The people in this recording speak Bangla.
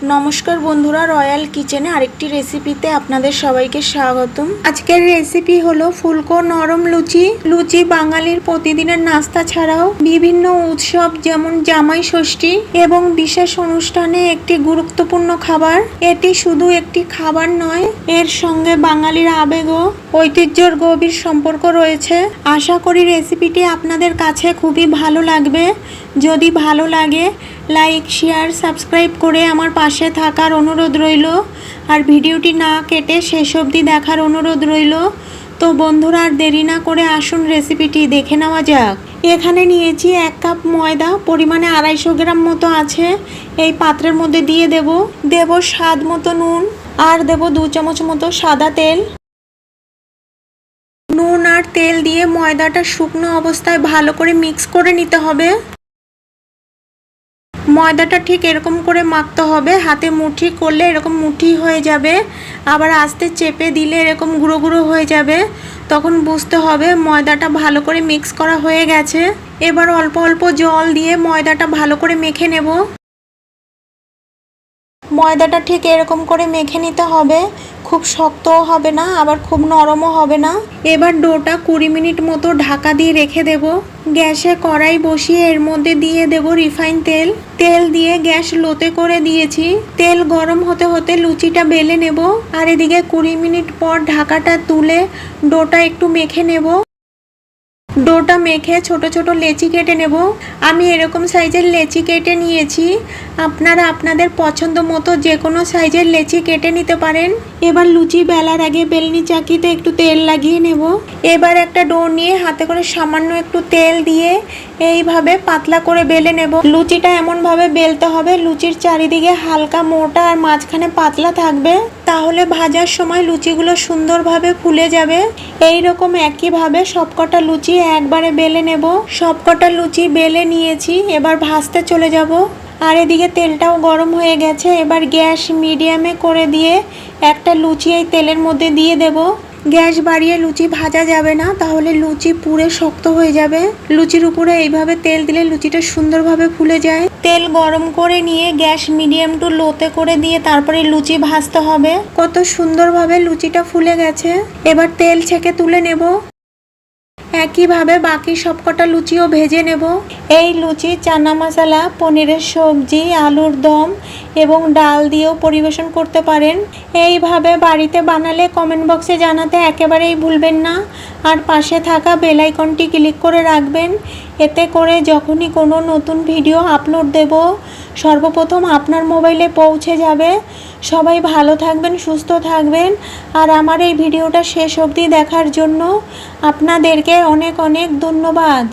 নমস্কার বন্ধুরা, রয়্যাল কিচেনে আরেকটি রেসিপিতে আপনাদের সবাইকে স্বাগতম। আজকের রেসিপি হলো ফুলকো নরম লুচি। লুচি বাঙালির প্রতিদিনের নাস্তা ছাড়াও বিভিন্ন উৎসব যেমন জামাই ষষ্ঠী এবং বিশেষ অনুষ্ঠানে একটি গুরুত্বপূর্ণ খাবার। এটি শুধু একটি খাবার নয়, এর সঙ্গে বাঙালির আবেগ ও ঐতিহ্যের গভীর সম্পর্ক রয়েছে। আশা করি রেসিপিটি আপনাদের কাছে খুবই ভালো লাগবে। যদি ভালো লাগে লাইক, শেয়ার, সাবস্ক্রাইব করে আমার পাশে থাকার অনুরোধ রইল। আর ভিডিওটি না কেটে শেষ অবধি দেখার অনুরোধ রইল। তো বন্ধুরা, আর দেরি না করে আসুন রেসিপিটি দেখে নেওয়া যাক। এখানে নিয়েছি 1 কাপ ময়দা, পরিমাণে 250 গ্রাম মতো আছে। এই পাত্রের মধ্যে দিয়ে দেব স্বাদ মতো নুন, আর দেব 2 চামচ মতো সাদা তেল। নুন আর তেল দিয়ে ময়দাটা শুকনো অবস্থায় ভালো করে মিক্স করে নিতে হবে। ময়দাটা ঠিক এরকম করে মাখতে হবে, হাতে মুঠি করলে এরকম মুঠি হয়ে যাবে, আবার আস্তে চেপে দিলে এরকম গুঁড়ো গুঁড়ো হয়ে যাবে। তখন বুঝতে হবে ময়দাটা ভালো করে মিক্স করা হয়ে গেছে। এবার অল্প অল্প জল দিয়ে ময়দাটা ভালো করে মেখে নেব। ময়দাটা ঠিক এরকম করে মেখে নিতে হবে, খুব শক্তও হবে না আবার খুব নরমও হবে না। এবার ডোটা 20 মিনিট মতো ঢাকা দিয়ে রেখে দেব। গ্যাসে কড়াই বসিয়ে এর মধ্যে দিয়ে দেব রিফাইন তেল। তেল দিয়ে গ্যাস লোতে করে দিয়েছি। তেল গরম হতে হতে লুচিটা বেলে নেব। আর এদিকে 20 মিনিট পর ঢাকাটা তুলে ডোটা একটু মেখে নেব। ডোটা মেখে ছোট ছোট লেচি কেটে নেব। আমি এরকম সাইজের লেচি কেটে নিয়েছি, আপনারা আপনাদের পছন্দ মতো যে কোনো সাইজের লেচি কেটে নিতে পারেন। এবার লুচি বেলার আগে বেলনি চাকিতে একটু তেল লাগিয়ে নেব। এবার একটা ডো নিয়ে হাতে করে সামান্য একটু তেল দিয়ে এইভাবে পাতলা করে বেলে নেব। লুচিটা এমনভাবে বেলতে হবে লুচির চারিদিকে হালকা মোটা আর মাঝখানে পাতলা থাকবে, তাহলে ভাজার সময় লুচিগুলো সুন্দরভাবে ফুলে যাবে। এই রকম একইভাবে সবকটা লুচি একবারে বেলে নেব। সবকটা লুচি বেলে নিয়েছি, এবার ভাজতে চলে যাব। আর এদিকে তেলটাও গরম হয়ে গেছে। এবার গ্যাস মিডিয়ামে করে দিয়ে একটা লুচি এই তেলের মধ্যে দিয়ে দেব। গ্যাস বাড়িয়ে লুচি ভাজা যাবে না, তাহলে লুচি পুড়ে শক্ত হয়ে যাবে। লুচির উপরে এইভাবে তেল দিলে লুচিটা সুন্দরভাবে ফুলে যায়। তেল গরম করে নিয়ে গ্যাস মিডিয়াম টু লোতে করে দিয়ে তারপরে লুচি ভাজতে হবে। কত সুন্দরভাবে লুচিটা ফুলে গেছে। এবার তেল ছেঁকে তুলে নেব। একইভাবে বাকি সবকটা লুচিও ভেজে নেব। এই লুচি চানা মশলা, পনিরের সবজি, আলুর দম এবং ডাল দিয়েও পরিবেশন করতে পারেন। এইভাবে বাড়িতে বানালে কমেন্ট বক্সে জানাতে একেবারেই ভুলবেন না। আর পাশে থাকা বেল আইকনটি ক্লিক করে রাখবেন, এতে করে যখনই কোনো নতুন ভিডিও আপলোড দেব সর্বপ্রথম আপনার মোবাইলে পৌঁছে যাবে। সবাই ভালো থাকবেন, সুস্থ থাকবেন। আর আমার এই ভিডিওটা শেষ অবধি দেখার জন্য আপনাদেরকে অনেক অনেক ধন্যবাদ।